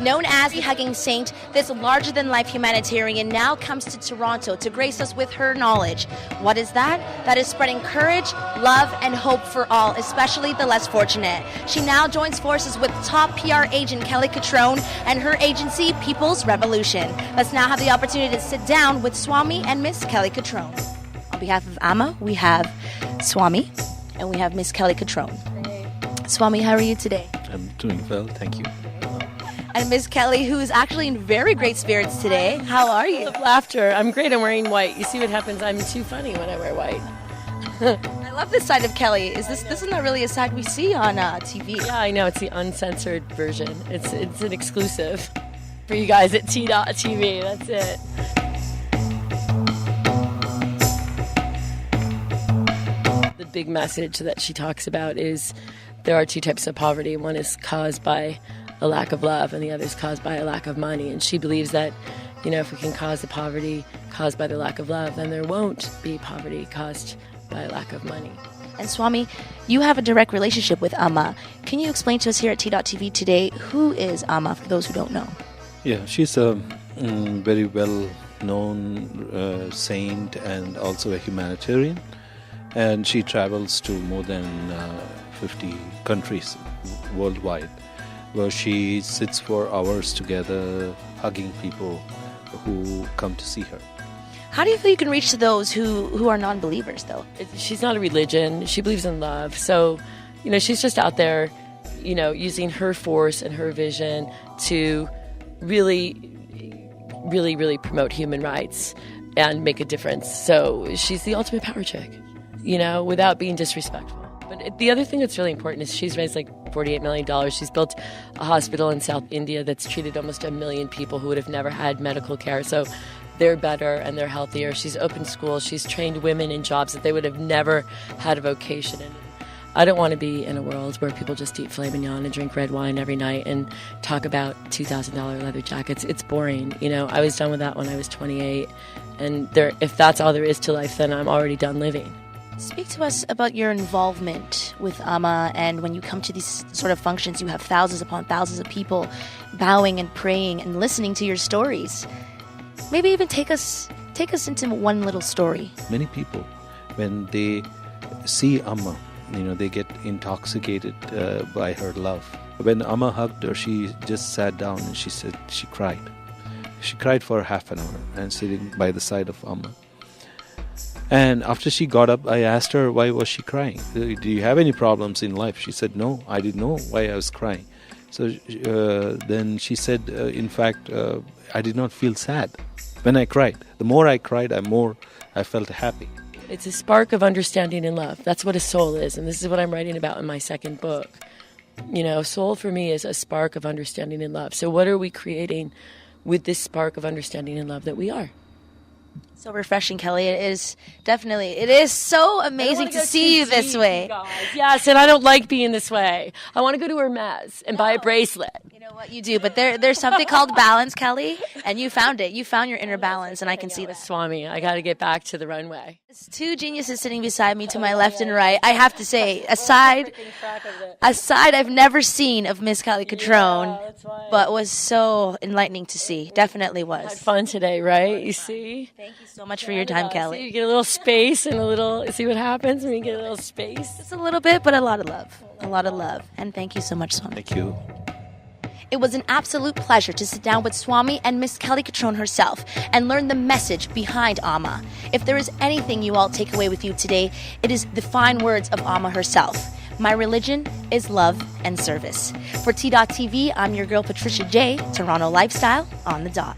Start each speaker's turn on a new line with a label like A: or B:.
A: Known as the Hugging Saint, this larger-than-life humanitarian now comes to Toronto to grace us with her knowledge. What is that? That is spreading courage, love, and hope for all, especially the less fortunate. She now joins forces with top PR agent Kelly Cutrone and her agency, People's Revolution. Let's now have the opportunity to sit down with Swami and Miss Kelly Cutrone. On behalf of Amma, we have Swami and we have Miss Kelly Cutrone. Swami, how are you today?
B: I'm doing well, thank you.
A: And Miss Kelly, who is actually in very great spirits today. How are you?
C: Full of laughter. I'm great. I'm wearing white. You see what happens? I'm too funny when I wear white.
A: I love this side of Kelly. This is not really a side we see on TV.
C: Yeah, I know. It's the uncensored version. It's an exclusive for you guys at TDot TV. That's it. The big message that she talks about is there are two types of poverty. One is caused by a lack of love, and the other is caused by a lack of money. And she believes that, if we can cause the poverty caused by the lack of love, then there won't be poverty caused by a lack of money.
A: And Swami, you have a direct relationship with Amma. Can you explain to us here at T.Dot TV today, who is Amma, for those who don't know?
B: Yeah, she's a very well-known saint and also a humanitarian. And she travels to more than 50 countries worldwide, where she sits for hours together hugging people who come to see her.
A: How do you feel you can reach to those who are non-believers, though?
C: She's not a religion. She believes in love. So, she's just out there, using her force and her vision to really, really, really promote human rights and make a difference. So she's the ultimate power chick, without being disrespectful. But the other thing that's really important is she's raised like $48 million. She's built a hospital in South India that's treated almost 1 million people who would have never had medical care. So they're better and they're healthier. She's opened schools. She's trained women in jobs that they would have never had a vocation in. I don't want to be in a world where people just eat filet mignon and drink red wine every night and talk about $2,000 leather jackets. It's boring. I was done with that when I was 28. And if that's all there is to life, then I'm already done living.
A: Speak to us about your involvement with Amma, and when you come to these sort of functions, you have thousands upon thousands of people bowing and praying and listening to your stories. Maybe even take us into one little story.
B: Many people, when they see Amma, they get intoxicated by her love. When Amma hugged her, she just sat down and she said she cried. She cried for half an hour and sitting by the side of Amma. And after she got up, I asked her, why was she crying? Do you have any problems in life? She said, no, I didn't know why I was crying. So then she said, in fact, I did not feel sad when I cried. The more I cried, the more I felt happy.
C: It's a spark of understanding and love. That's what a soul is. And this is what I'm writing about in my second book. Soul for me is a spark of understanding and love. So what are we creating with this spark of understanding and love that we are?
A: So refreshing, Kelly. It is so amazing to see you this way.
C: Yes, and I don't like being this way. I want to go to Hermes and buy a bracelet.
A: You know what you do, but there's something called balance, Kelly, and you found it. You found your inner balance, and I can see that.
C: Swami, I got to get back to the runway.
A: There's two geniuses sitting beside me to my left and right. I have to say, a side I've never seen of Miss Kelly Cutrone, but was so enlightening to see. Definitely was.
C: Had fun today, right? You see?
A: Thank you so much for your time, Kelly.
C: See, you get a little space and see what happens when you get a little space.
A: Just a little bit, but a lot of love. A lot of love. And thank you so much, Swami.
B: Thank you.
A: It was an absolute pleasure to sit down with Swami and Miss Kelly Cutrone herself and learn the message behind Amma. If there is anything you all take away with you today, it is the fine words of Amma herself. My religion is love and service. For T.Dot TV, I'm your girl Patricia J, Toronto Lifestyle on the Dot.